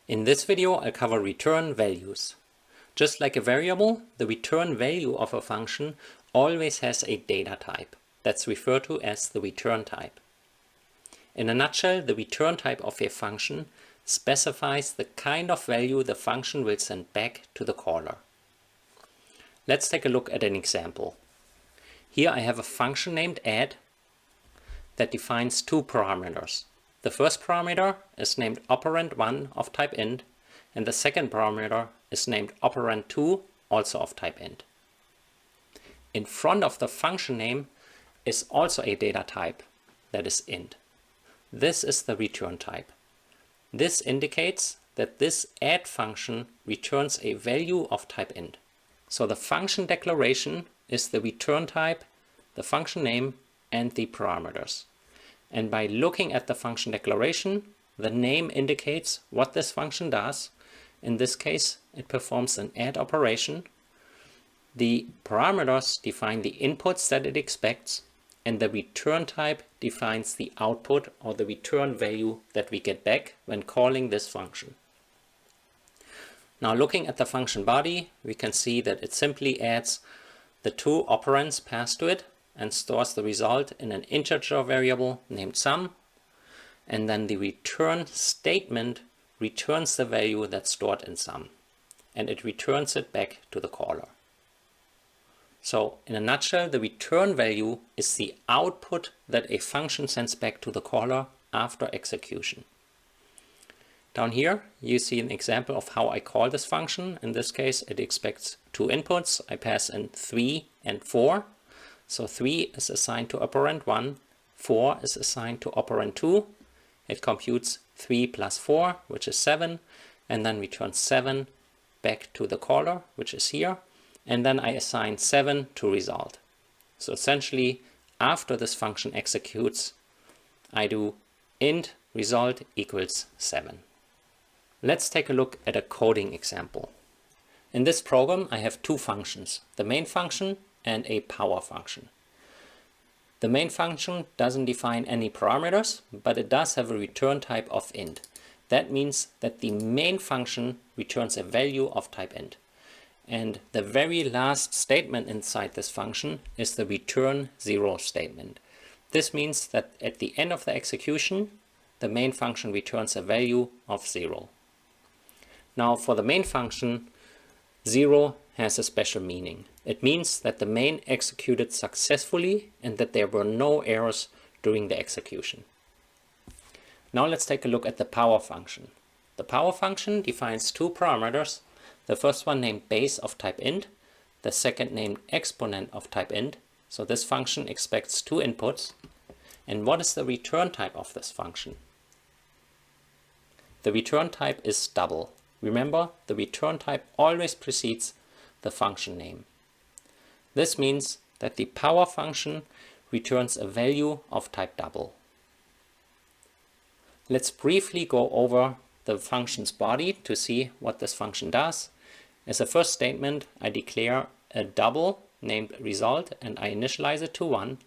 In this video, I'll cover return values. Just like a variable, the return value of a function always has a data type. That's referred to as the return type. In a nutshell, the return type of a function specifies the kind of value the function will send back to the caller. Let's take a look at an example. Here I have a function named add that defines two parameters. The first parameter is named operand1 of type int, and the second parameter is named operand2, also of type int. In front of the function name is also a data type, that is int. This is the return type. This indicates that this add function returns a value of type int. So the function declaration is the return type, the function name, and the parameters. And by looking at the function declaration, the name indicates what this function does. In this case, it performs an add operation. The parameters define the inputs that it expects, and the return type defines the output or the return value that we get back when calling this function. Now looking at the function body, we can see that it simply adds the two operands passed to it and stores the result in an integer variable named sum, and then the return statement returns the value that's stored in sum, and it returns it back to the caller. So in a nutshell, the return value is the output that a function sends back to the caller after execution. Down here you see an example of how I call this function. In this case it expects two inputs. I pass in 3 and 4. So 3 is assigned to operand 1, 4 is assigned to operand 2. It computes 3 plus 4, which is 7, and then returns 7 back to the caller, which is here. And then I assign 7 to result. So essentially, after this function executes, I do int result equals 7. Let's take a look at a coding example. In this program, I have two functions, the main function and a power function. The main function doesn't define any parameters, but it does have a return type of int. That means that the main function returns a value of type int. And the very last statement inside this function is the return 0 statement. This means that at the end of the execution, the main function returns a value of 0. Now for the main function, 0 has a special meaning. It means that the main executed successfully and that there were no errors during the execution. Now let's take a look at the power function. The power function defines two parameters. The first one named base of type int, the second named exponent of type int. So this function expects two inputs. And what is the return type of this function? The return type is double. Remember, the return type always precedes the function name. This means that the power function returns a value of type double. Let's briefly go over the function's body to see what this function does. As a first statement, I declare a double named result and I initialize it to 1.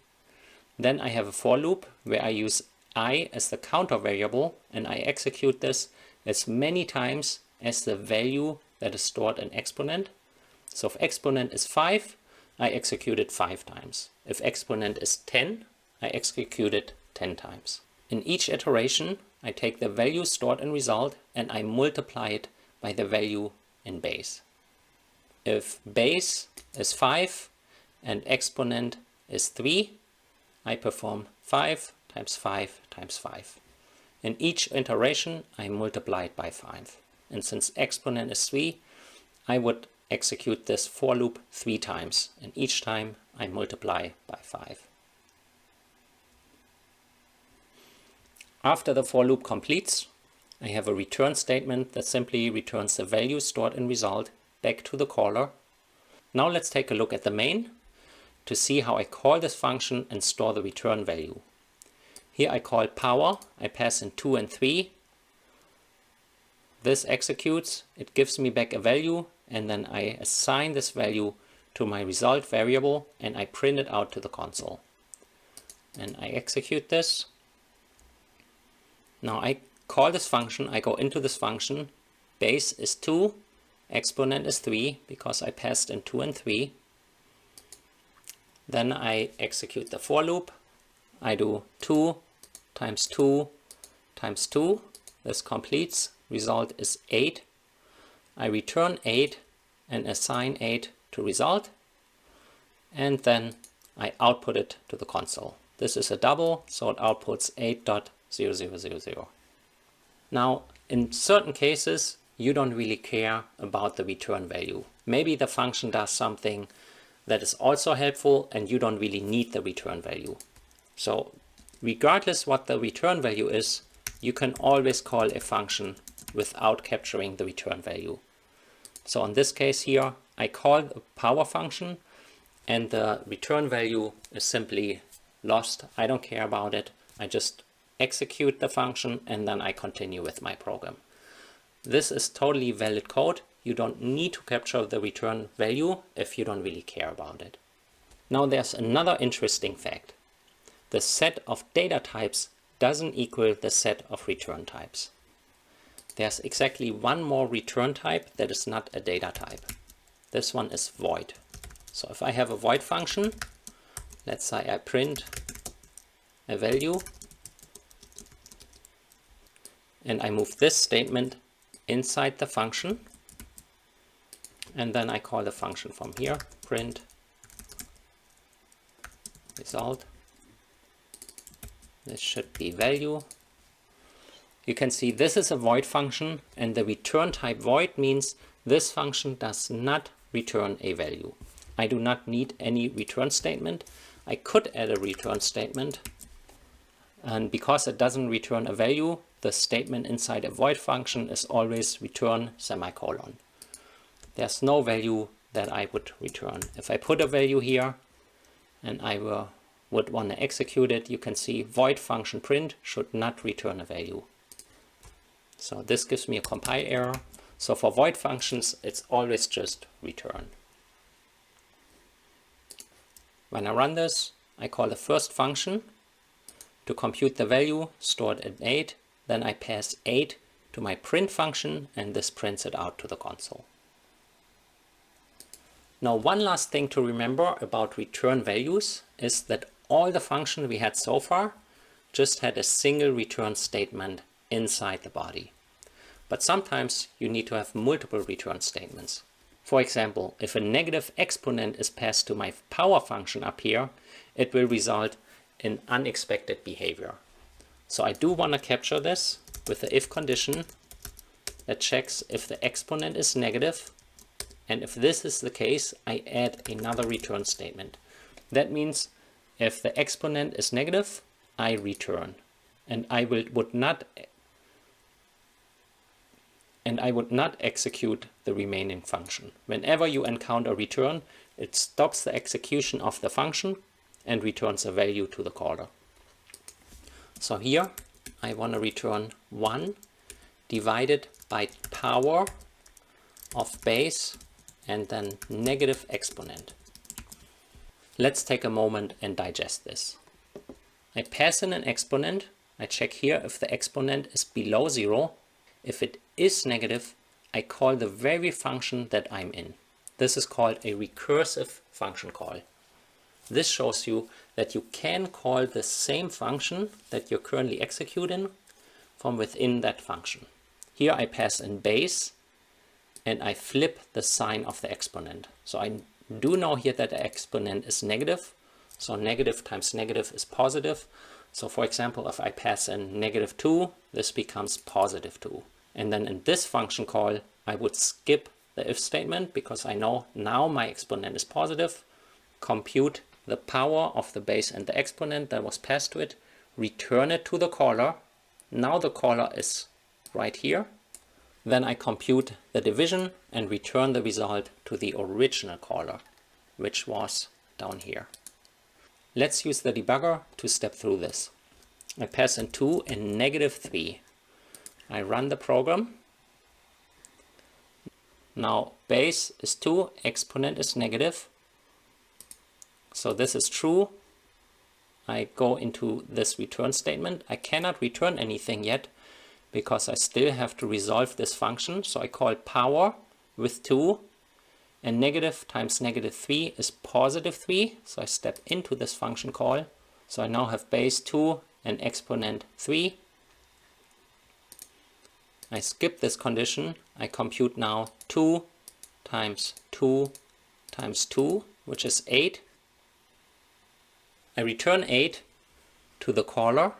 Then I have a for loop where I use I as the counter variable and I execute this as many times as the value that is stored in exponent. So if exponent is 5, I execute it 5 times. If exponent is 10, I execute it 10 times. In each iteration, I take the value stored in result and I multiply it by the value in base. If base is 5 and exponent is 3, I perform 5 times 5 times 5. In each iteration, I multiply it by 5. And since exponent is 3, I would execute this for loop 3 times. And each time I multiply by 5. After the for loop completes, I have a return statement that simply returns the value stored in result back to the caller. Now let's take a look at the main to see how I call this function and store the return value. Here I call power, I pass in 2 and 3. This executes, it gives me back a value, and then I assign this value to my result variable and I print it out to the console. And I execute this. Now I call this function, I go into this function, base is 2, exponent is 3, because I passed in 2 and 3. Then I execute the for loop. I do 2 times 2 times 2. This completes. Result is 8. I return 8 and assign 8 to result. And then I output it to the console. This is a double, so it outputs 8.0000. Now, in certain cases, you don't really care about the return value. Maybe the function does something that is also helpful and you don't really need the return value. So regardless what the return value is, you can always call a function without capturing the return value. So in this case here, I call the power function and the return value is simply lost. I don't care about it. I just execute the function and then I continue with my program. This is totally valid code. You don't need to capture the return value if you don't really care about it. Now there's another interesting fact. The set of data types doesn't equal the set of return types. There's exactly one more return type that is not a data type. This one is void. So if I have a void function, let's say I print a value and I move this statement inside the function, and then I call the function from here, print result. This should be value. You can see this is a void function, and the return type void means this function does not return a value. I do not need any return statement. I could add a return statement, and because it doesn't return a value, the statement inside a void function is always return semicolon. There's no value that I would return. If I put a value here and I would want to execute it, you can see void function print should not return a value. So this gives me a compile error. So for void functions, it's always just return. When I run this, I call the first function to compute the value stored at 8. Then I pass 8 to my print function and this prints it out to the console. Now one last thing to remember about return values is that all the functions we had so far just had a single return statement inside the body. But sometimes you need to have multiple return statements. For example, if a negative exponent is passed to my power function up here, it will result in unexpected behavior. So I do want to capture this with the if condition that checks if the exponent is negative, and if this is the case, I add another return statement. That means if the exponent is negative, I return, and I would not execute the remaining function. Whenever you encounter return, it stops the execution of the function and returns a value to the caller. So here I want to return 1 divided by power of base and then negative exponent. Let's take a moment and digest this. I pass in an exponent. I check here if the exponent is below 0. If it is negative, I call the very function that I'm in. This is called a recursive function call. This shows you that you can call the same function that you're currently executing from within that function. Here I pass in base and I flip the sign of the exponent. So I do know here that the exponent is negative. So negative times negative is positive. So for example, if I pass in -2, this becomes +2. And then in this function call, I would skip the if statement because I know now my exponent is positive, compute the power of the base and the exponent that was passed to it, return it to the caller. Now the caller is right here. Then I compute the division and return the result to the original caller, which was down here. Let's use the debugger to step through this. I pass in 2 and -3. I run the program. Now base is 2, exponent is negative. So this is true. I go into this return statement. I cannot return anything yet because I still have to resolve this function. So I call power with 2, and negative times negative 3 is positive 3. So I step into this function call. So I now have base 2 and exponent 3. I skip this condition. I compute now 2 times 2 times 2, which is 8. I return 8 to the caller,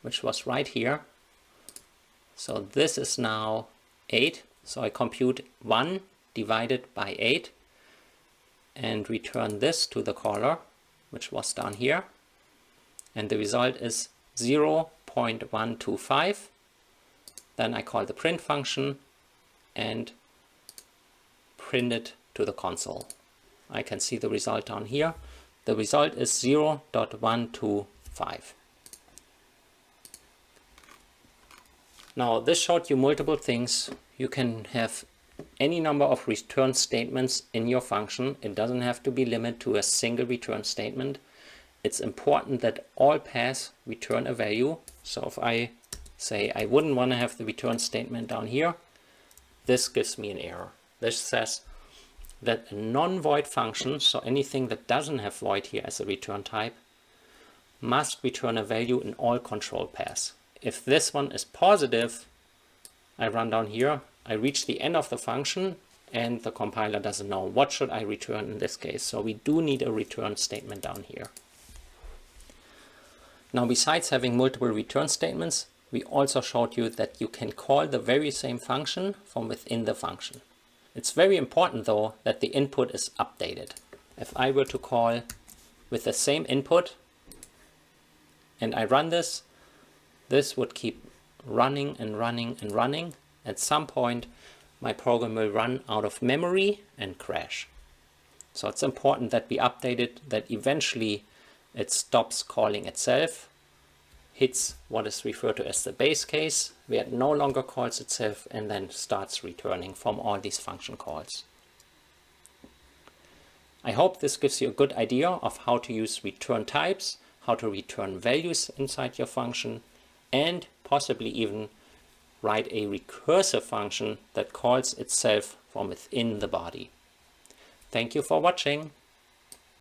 which was right here. So this is now 8. So I compute 1 divided by 8 and return this to the caller, which was down here. And the result is 0.125. Then I call the print function and print it to the console. I can see the result down here. The result is 0.125. Now this showed you multiple things. You can have any number of return statements in your function. It doesn't have to be limited to a single return statement. It's important that all paths return a value. So if I say I wouldn't want to have the return statement down here, this gives me an error. This says that a non-void function, so anything that doesn't have void here as a return type, must return a value in all control paths. If this one is positive, I run down here, I reach the end of the function, and the compiler doesn't know what should I return in this case. So we do need a return statement down here. Now, besides having multiple return statements, we also showed you that you can call the very same function from within the function. It's very important though that the input is updated. If I were to call with the same input and I run this, this would keep running and running and running. At some point, my program will run out of memory and crash. So it's important that we update it, that eventually it stops calling itself, hits what is referred to as the base case, where it no longer calls itself, and then starts returning from all these function calls. I hope this gives you a good idea of how to use return types, how to return values inside your function, and possibly even write a recursive function that calls itself from within the body. Thank you for watching.